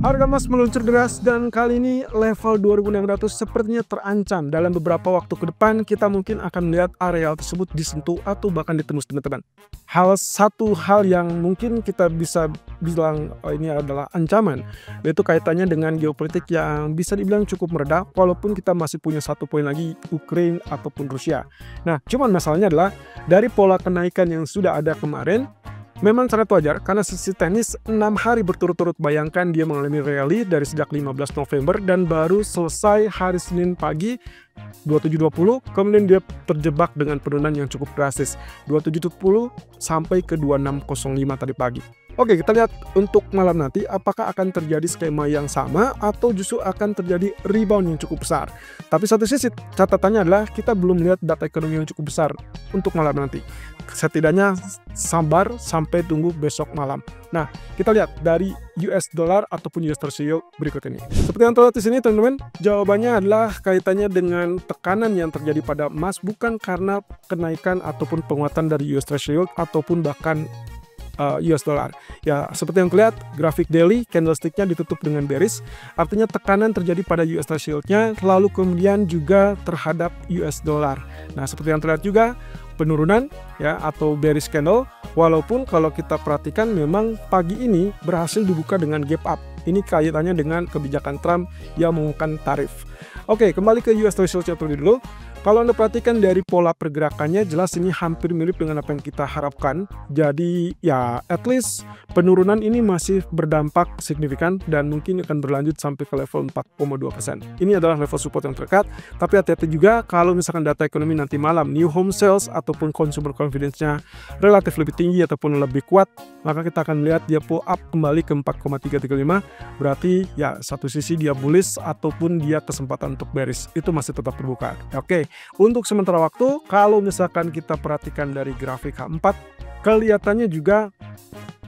Harga emas meluncur deras dan kali ini level 2600 sepertinya terancam. Dalam beberapa waktu ke depan kita mungkin akan melihat areal tersebut disentuh atau bahkan ditembus, teman-teman. Satu hal yang mungkin kita bisa bilang ini adalah ancaman, yaitu kaitannya dengan geopolitik yang bisa dibilang cukup mereda, walaupun kita masih punya satu poin lagi, Ukraina ataupun Rusia. Nah, cuman masalahnya adalah dari pola kenaikan yang sudah ada kemarin, memang sangat wajar karena sisi teknis 6 hari berturut-turut, bayangkan dia mengalami rally dari sejak 15 November dan baru selesai hari Senin pagi 27.20, kemudian dia terjebak dengan penurunan yang cukup drastis 27.70 sampai ke 26.05 tadi pagi. Oke, kita lihat untuk malam nanti apakah akan terjadi skema yang sama atau justru akan terjadi rebound yang cukup besar. Tapi satu sisi catatannya adalah kita belum melihat data ekonomi yang cukup besar untuk malam nanti. Setidaknya sabar sampai tunggu besok malam. Nah, kita lihat dari US dollar ataupun US Treasury yield berikut ini. Seperti yang terlihat di sini, teman-teman, jawabannya adalah kaitannya dengan tekanan yang terjadi pada emas, bukan karena kenaikan ataupun penguatan dari US Treasury yield ataupun bahkan US dollar. Ya, seperti yang terlihat grafik daily candlesticknya ditutup dengan bearish, artinya tekanan terjadi pada US Treasury yield-nya, lalu kemudian juga terhadap US dollar. Nah, seperti yang terlihat juga penurunan ya atau bearish candle, walaupun kalau kita perhatikan memang pagi ini berhasil dibuka dengan gap up. Ini kaitannya dengan kebijakan Trump yang mengumumkan tarif. Oke, kembali ke US Treasury yield terlebih dulu. Kalau Anda perhatikan dari pola pergerakannya, jelas ini hampir mirip dengan apa yang kita harapkan. Jadi ya at least penurunan ini masih berdampak signifikan dan mungkin akan berlanjut sampai ke level 4,2%. Ini adalah level support yang terdekat, tapi hati-hati juga kalau misalkan data ekonomi nanti malam, new home sales ataupun consumer confidence-nya relatif lebih tinggi ataupun lebih kuat, maka kita akan melihat dia pull up kembali ke 4,335. Berarti ya satu sisi dia bullish ataupun dia kesempatan untuk bearish, itu masih tetap terbuka. Oke. Untuk sementara waktu, kalau misalkan kita perhatikan dari grafik H4, kelihatannya juga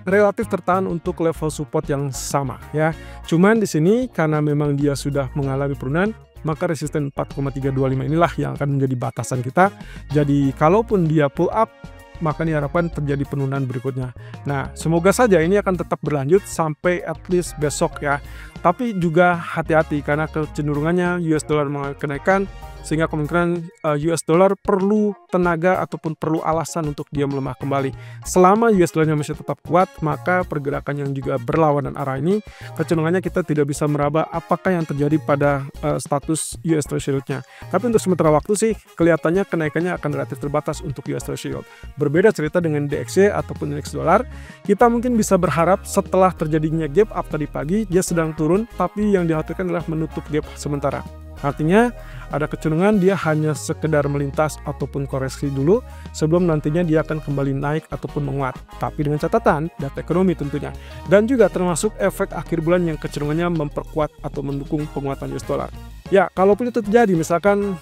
relatif tertahan untuk level support yang sama ya. Cuman di sini karena memang dia sudah mengalami penurunan, maka resisten 4,325 inilah yang akan menjadi batasan kita. Jadi kalaupun dia pull up, maka diharapkan terjadi penurunan berikutnya. Nah, semoga saja ini akan tetap berlanjut sampai at least besok ya. Tapi juga hati-hati karena kecenderungannya US dollar mengalami kenaikan, sehingga kemungkinan US dollar perlu tenaga ataupun perlu alasan untuk dia melemah kembali. Selama US dollarnya masih tetap kuat, maka pergerakan yang juga berlawanan arah ini, kecenderungannya kita tidak bisa meraba apakah yang terjadi pada status US Treasury yield-nya. Tapi untuk sementara waktu sih, kelihatannya kenaikannya akan relatif terbatas untuk US Treasury yield. Berbeda cerita dengan DXY ataupun indeks dolar, kita mungkin bisa berharap setelah terjadinya gap up tadi pagi, dia sedang turun, tapi yang dikhawatirkan adalah menutup gap sementara. Artinya ada kecenderungan dia hanya sekedar melintas ataupun koreksi dulu sebelum nantinya dia akan kembali naik ataupun menguat. Tapi dengan catatan data ekonomi tentunya. Dan juga termasuk efek akhir bulan yang kecenderungannya memperkuat atau mendukung penguatan US dollar. Ya, kalaupun itu terjadi, misalkan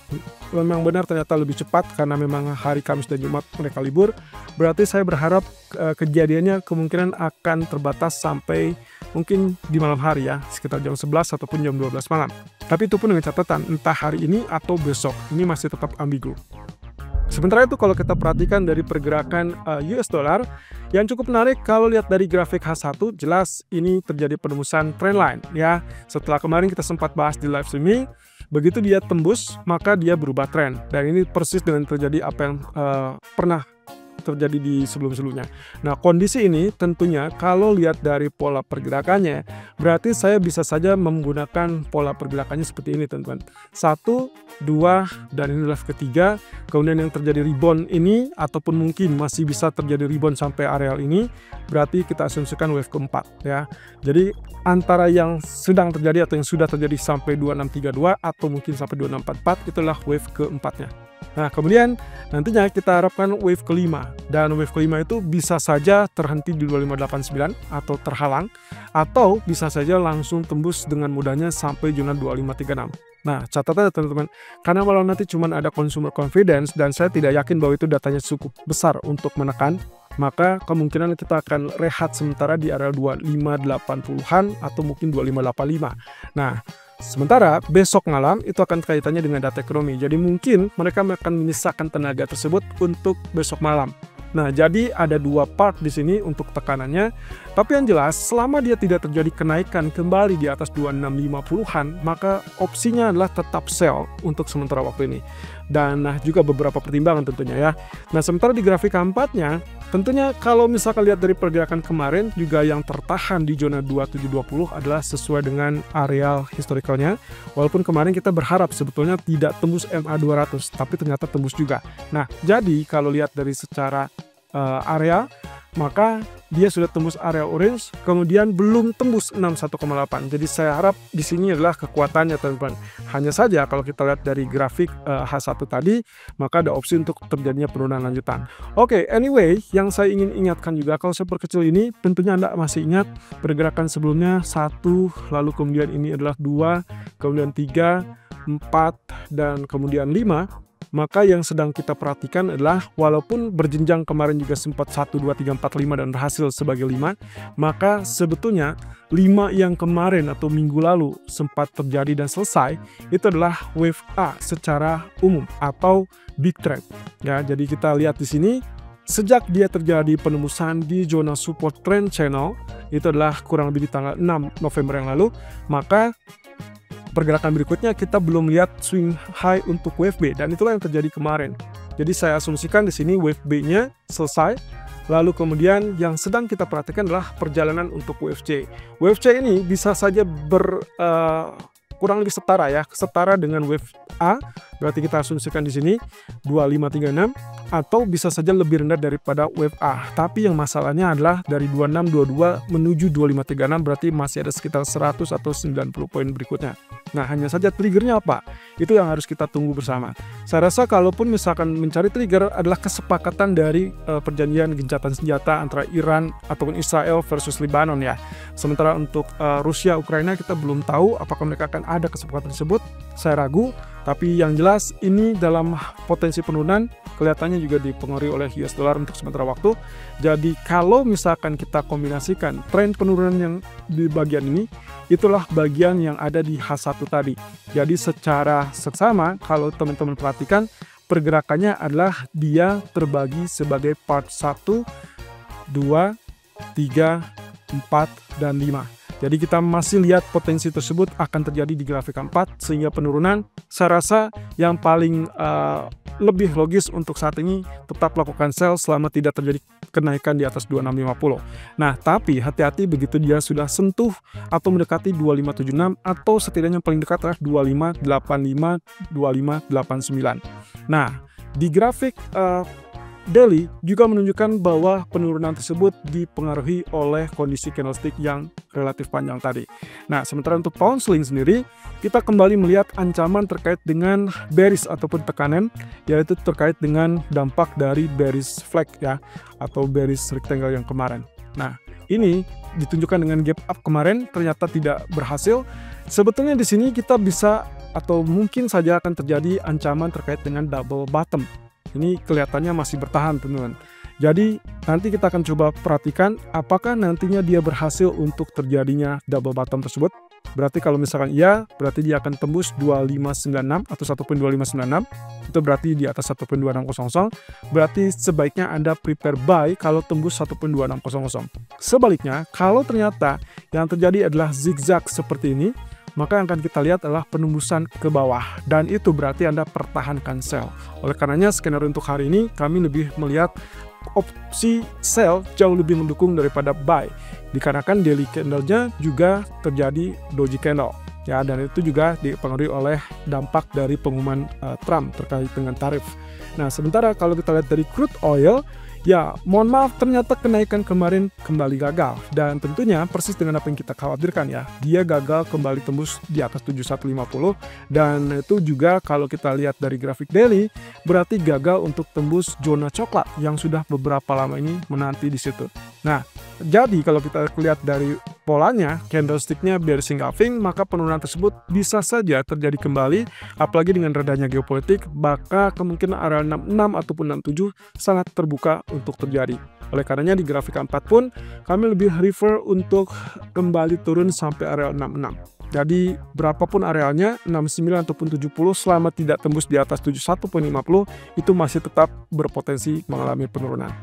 memang benar ternyata lebih cepat karena memang hari Kamis dan Jumat mereka libur, berarti saya berharap kejadiannya kemungkinan akan terbatas sampai mungkin di malam hari ya, sekitar jam 11 ataupun jam 12 malam. Tapi itu pun dengan catatan, entah hari ini atau besok, ini masih tetap ambigu. Sementara itu kalau kita perhatikan dari pergerakan US dollar, yang cukup menarik kalau lihat dari grafik H1, jelas ini terjadi penembusan trendline ya. Setelah kemarin kita sempat bahas di live streaming, begitu dia tembus, maka dia berubah tren. Dan ini persis dengan terjadi apa yang pernah terjadi di sebelum-sebelumnya. Nah, kondisi ini tentunya kalau lihat dari pola pergerakannya, berarti saya bisa saja menggunakan pola pergerakannya seperti ini, teman-teman. 1, 2, dan ini wave ketiga. Kemudian yang terjadi rebound ini, ataupun mungkin masih bisa terjadi rebound sampai areal ini, berarti kita asumsikan wave keempat ya. Jadi antara yang sedang terjadi atau yang sudah terjadi sampai 2632 atau mungkin sampai 2644, itulah wave keempatnya. Nah, kemudian nantinya kita harapkan wave kelima, dan wave kelima itu bisa saja terhenti di 2589 atau terhalang, atau bisa saja langsung tembus dengan mudahnya sampai zona 2536. Nah, catatan teman-teman, karena kalau nanti cuma ada consumer confidence dan saya tidak yakin bahwa itu datanya cukup besar untuk menekan, maka kemungkinan kita akan rehat sementara di area 2580-an atau mungkin 2585. Nah, sementara besok malam itu akan kaitannya dengan data ekonomi. Jadi mungkin mereka akan menyisakan tenaga tersebut untuk besok malam. Nah, jadi ada dua part di sini untuk tekanannya. Tapi yang jelas, selama dia tidak terjadi kenaikan kembali di atas 2650-an, maka opsinya adalah tetap sell untuk sementara waktu ini. Dan juga beberapa pertimbangan tentunya ya. Nah, sementara di grafik keempatnya, tentunya kalau misalkan lihat dari pergerakan kemarin, juga yang tertahan di zona 2720 adalah sesuai dengan areal historicalnya. Walaupun kemarin kita berharap sebetulnya tidak tembus MA200, tapi ternyata tembus juga. Nah, jadi kalau lihat dari secara area, maka dia sudah tembus area orange, kemudian belum tembus 61,8. Jadi saya harap di sini adalah kekuatannya, teman-teman. Hanya saja kalau kita lihat dari grafik H1 tadi, maka ada opsi untuk terjadinya penurunan lanjutan. Oke, anyway, yang saya ingin ingatkan juga, kalau saya perkecil ini, tentunya Anda masih ingat pergerakan sebelumnya 1, lalu kemudian ini adalah 2, kemudian 3, 4, dan kemudian 5. Maka yang sedang kita perhatikan adalah walaupun berjenjang kemarin juga sempat 1, 2, 3, 4, 5 dan berhasil sebagai 5, maka sebetulnya 5 yang kemarin atau minggu lalu sempat terjadi dan selesai, itu adalah wave A secara umum atau big trend. Ya, jadi kita lihat di sini sejak dia terjadi penembusan di zona support trend channel, itu adalah kurang lebih di tanggal 6 November yang lalu, maka pergerakan berikutnya kita belum lihat swing high untuk wave B, dan itulah yang terjadi kemarin. Jadi saya asumsikan di sini wave B-nya selesai, lalu kemudian yang sedang kita perhatikan adalah perjalanan untuk wave C. Wave C ini bisa saja kurang lebih setara dengan wave A, berarti kita asumsikan di sini 2536, atau bisa saja lebih rendah daripada wave A. Tapi yang masalahnya adalah dari 2622 menuju 2536, berarti masih ada sekitar 100 atau 90 poin berikutnya. Nah, hanya saja triggernya apa? Itu yang harus kita tunggu bersama. Saya rasa kalaupun misalkan mencari trigger adalah kesepakatan dari perjanjian gencatan senjata antara Iran ataupun Israel versus Lebanon ya. Sementara untuk Rusia, Ukraina kita belum tahu apakah mereka akan ada kesepakatan tersebut. Saya ragu, tapi yang jelas ini dalam potensi penurunan kelihatannya juga dipengaruhi oleh US dollar untuk sementara waktu. Jadi kalau misalkan kita kombinasikan tren penurunan yang di bagian ini, itulah bagian yang ada di H1 tadi. Jadi secara seksama kalau teman-teman perhatikan, pergerakannya adalah dia terbagi sebagai part 1, 2, 3, 4, dan 5. Jadi kita masih lihat potensi tersebut akan terjadi di grafik 4, sehingga penurunan saya rasa yang paling lebih logis untuk saat ini tetap lakukan sell selama tidak terjadi kenaikan di atas 2650. Nah, tapi hati-hati begitu dia sudah sentuh atau mendekati 2576 atau setidaknya paling dekat adalah 2585, 2589. Nah, di grafik daily juga menunjukkan bahwa penurunan tersebut dipengaruhi oleh kondisi candlestick yang relatif panjang tadi. Nah, sementara untuk pound sterling sendiri, kita kembali melihat ancaman terkait dengan bearish ataupun tekanan, yaitu terkait dengan dampak dari bearish flag ya, atau bearish rectangle yang kemarin. Nah, ini ditunjukkan dengan gap up kemarin ternyata tidak berhasil. Sebetulnya di sini kita bisa atau mungkin saja akan terjadi ancaman terkait dengan double bottom. Ini kelihatannya masih bertahan, teman-teman. Jadi nanti kita akan coba perhatikan apakah nantinya dia berhasil untuk terjadinya double bottom tersebut. Berarti kalau misalkan iya, berarti dia akan tembus 2596 atau 1.2596. Itu berarti di atas 1.2600. Berarti sebaiknya Anda prepare buy kalau tembus 1.2600. Sebaliknya, kalau ternyata yang terjadi adalah zigzag seperti ini, maka yang akan kita lihat adalah penembusan ke bawah, dan itu berarti Anda pertahankan sell. Oleh karenanya skenario untuk hari ini kami lebih melihat opsi sell jauh lebih mendukung daripada buy, dikarenakan daily candle-nya juga terjadi doji candle ya, dan itu juga dipengaruhi oleh dampak dari pengumuman Trump terkait dengan tarif. Nah, sementara kalau kita lihat dari crude oil, ya, mohon maaf, ternyata kenaikan kemarin kembali gagal. Dan tentunya persis dengan apa yang kita khawatirkan ya. Dia gagal kembali tembus di atas 7150. Dan itu juga kalau kita lihat dari grafik daily, berarti gagal untuk tembus zona coklat yang sudah beberapa lama ini menanti di situ. Nah, jadi kalau kita lihat dari polanya, candlestick-nya bearish engulfing, maka penurunan tersebut bisa saja terjadi kembali, apalagi dengan redanya geopolitik, maka kemungkinan area 66 ataupun 67 sangat terbuka untuk terjadi. Oleh karenanya di grafik 4 pun kami lebih refer untuk kembali turun sampai area 66. Jadi berapapun arealnya, 69 ataupun 70, selama tidak tembus di atas 71.50, itu masih tetap berpotensi mengalami penurunan.